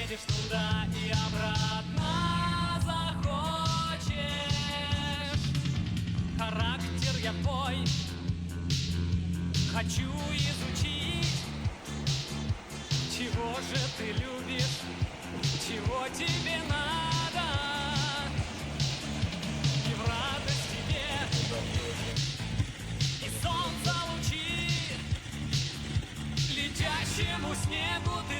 поедешь туда и обратно захочешь. Характер я твой хочу изучить. Чего же ты любишь, чего тебе надо, и в радость тебе, и солнца лучи, летящему снегу ты